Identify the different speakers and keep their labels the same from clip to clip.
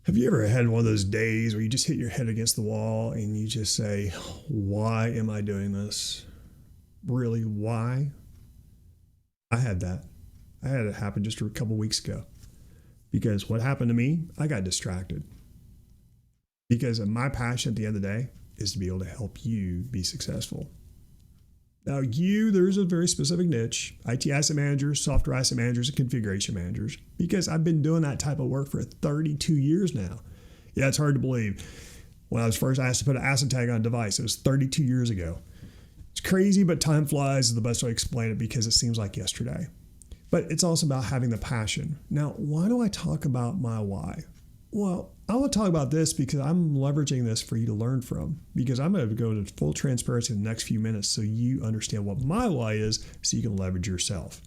Speaker 1: Have you ever had one of those days where you just hit your head against the wall and you just say, why am I doing this? Really, why? I had that. I had it happen just a couple weeks ago. Because what happened to me, I got distracted. Because my passion at the end of the day is to be able to help you be successful. Now, there's a very specific niche, IT asset managers, software asset managers, and configuration managers, because I've been doing that type of work for 32 years now. Yeah, it's hard to believe. When I was first asked to put an asset tag on a device, it was 32 years ago. It's crazy, but time flies is the best way to explain it because it seems like yesterday. But it's also about having the passion. Now, why do I talk about my why? Well, I want to talk about this because I'm leveraging this for you to learn from, because I'm going to go to full transparency in the next few minutes so you understand what my why is so you can leverage yourself.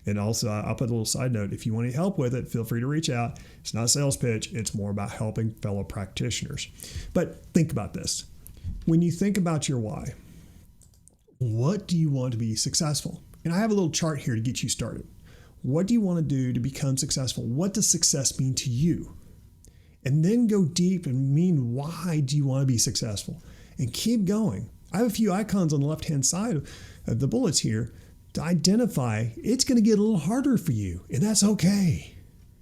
Speaker 1: And also, I'll put a little side note. If you want any help with it, feel free to reach out. It's not a sales pitch. It's more about helping fellow practitioners. But think about this. When you think about your why, what do you want to be successful? And I have a little chart here to get you started. What do you want to do to become successful? What does success mean to you? And then go deep and mean, why do you want to be successful? And keep going. I have a few icons on the left-hand side of the bullets here to identify. It's going to get a little harder for you, and that's okay.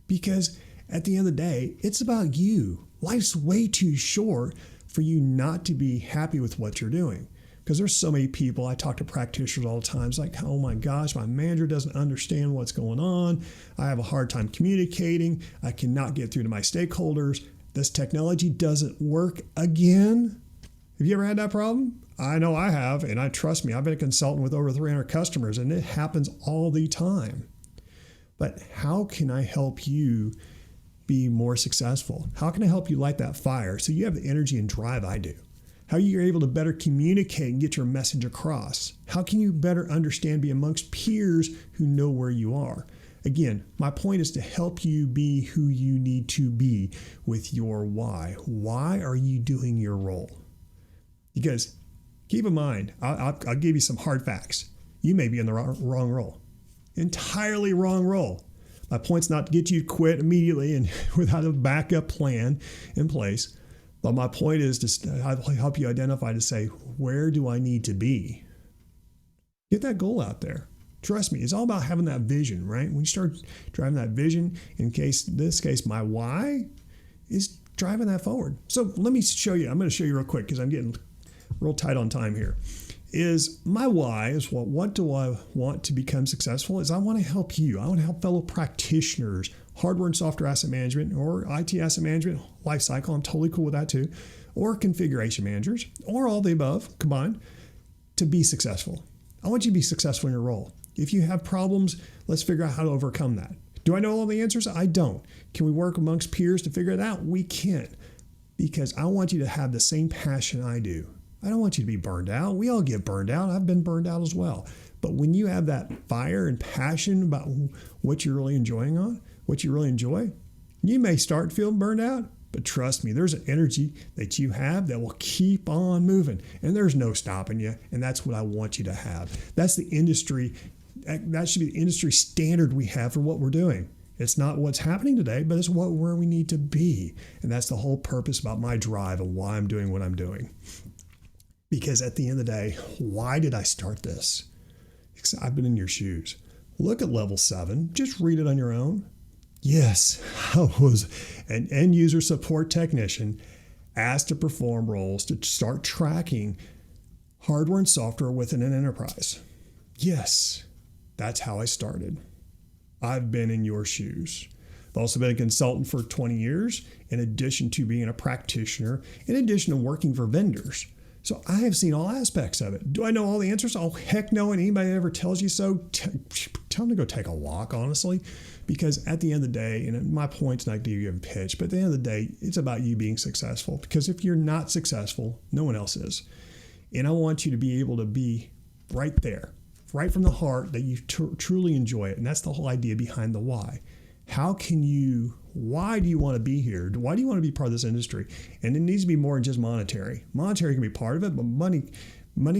Speaker 1: Because at the end of the day, it's about you. Life's way too short for you not to be happy with what you're doing. Because there's so many people, I talk to practitioners all the time. It's like, oh my gosh, my manager doesn't understand what's going on. I have a hard time communicating. I cannot get through to my stakeholders. This technology doesn't work again. Have you ever had that problem? I know I have, and trust me, I've been a consultant with over 300 customers, and it happens all the time. But how can I help you be more successful? How can I help you light that fire so you have the energy and drive I do? How you're able to better communicate and get your message across. How can you better understand, be amongst peers who know where you are? Again, my point is to help you be who you need to be with your why. Why are you doing your role? Because keep in mind, I'll give you some hard facts. You may be in the wrong role. Entirely wrong role. My point's not to get you to quit immediately and without a backup plan in place. But my point is to help you identify to say, where do I need to be? Get that goal out there. Trust me, it's all about having that vision, right? When you start driving that vision, in this case, my why is driving that forward. So let me show you. I'm going to show you real quick because I'm getting real tight on time here. Is my why is what do I want to become successful? Is I want to help you. I want to help fellow practitioners, hardware and software asset management or IT asset management life cycle. I'm totally cool with that too. Or configuration managers or all the above combined to be successful. I want you to be successful in your role. If you have problems, let's figure out how to overcome that. Do I know all the answers? I don't. Can we work amongst peers to figure it out? We can't, because I want you to have the same passion I do. I don't want you to be burned out. We all get burned out. I've been burned out as well. But when you have that fire and passion about what you're really enjoy, you may start feeling burned out. But trust me, there's an energy that you have that will keep on moving. And there's no stopping you. And that's what I want you to have. That's the industry. That should be the industry standard we have for what we're doing. It's not what's happening today, but it's where we need to be. And that's the whole purpose about my drive and why I'm doing what I'm doing. Because at the end of the day, why did I start this? Because I've been in your shoes. Look at level 7. Just read it on your own. Yes, I was an end user support technician asked to perform roles to start tracking hardware and software within an enterprise. Yes, that's how I started. I've been in your shoes. I've also been a consultant for 20 years, in addition to being a practitioner, in addition to working for vendors. So I have seen all aspects of it. Do I know all the answers? Oh, heck no. And anybody that ever tells you so, tell them to go take a walk, honestly. Because at the end of the day, and my point's not to give you a pitch, but at the end of the day, it's about you being successful. Because if you're not successful, no one else is. And I want you to be able to be right there, right from the heart that you truly enjoy it. And that's the whole idea behind the why. Why do you want to be here? Why do you want to be part of this industry? And it needs to be more than just monetary. Monetary can be part of it, but money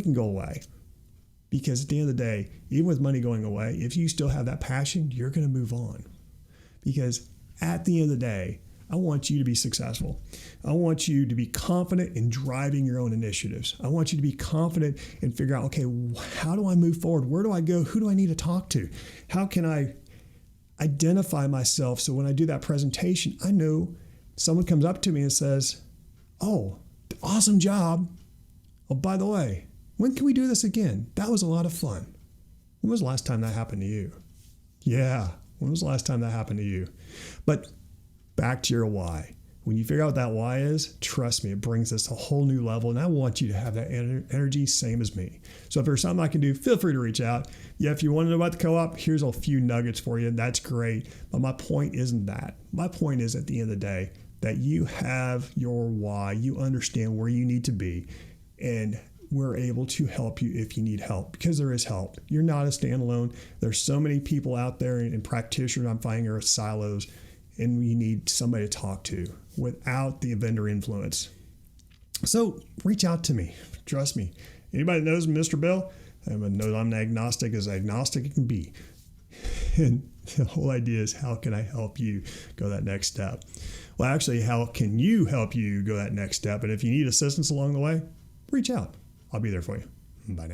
Speaker 1: can go away. Because at the end of the day, even with money going away, if you still have that passion, you're going to move on. Because at the end of the day, I want you to be successful. I want you to be confident in driving your own initiatives. I want you to be confident and figure out, okay, how do I move forward? Where do I go? Who do I need to talk to? How can I identify myself so when I do that presentation, I know someone comes up to me and says, oh, awesome job. Oh, by the way, when can we do this again? That was a lot of fun. When was the last time that happened to you? Yeah, when was the last time that happened to you? But back to your why. When you figure out what that why is, trust me, it brings us to a whole new level. And I want you to have that energy, same as me. So if there's something I can do, feel free to reach out. Yeah, if you want to know about the co-op, here's a few nuggets for you. That's great. But my point isn't that. My point is at the end of the day that you have your why. You understand where you need to be. And we're able to help you if you need help, because there is help. You're not a standalone. There's so many people out there and practitioners I'm finding are silos, and we need somebody to talk to without the vendor influence. So reach out to me. Trust me. Anybody that knows Mr. Bill, knows I'm agnostic as agnostic it can be. And the whole idea is, how can I help you go that next step? Well, actually, how can you help you go that next step? And if you need assistance along the way, reach out. I'll be there for you. Bye now.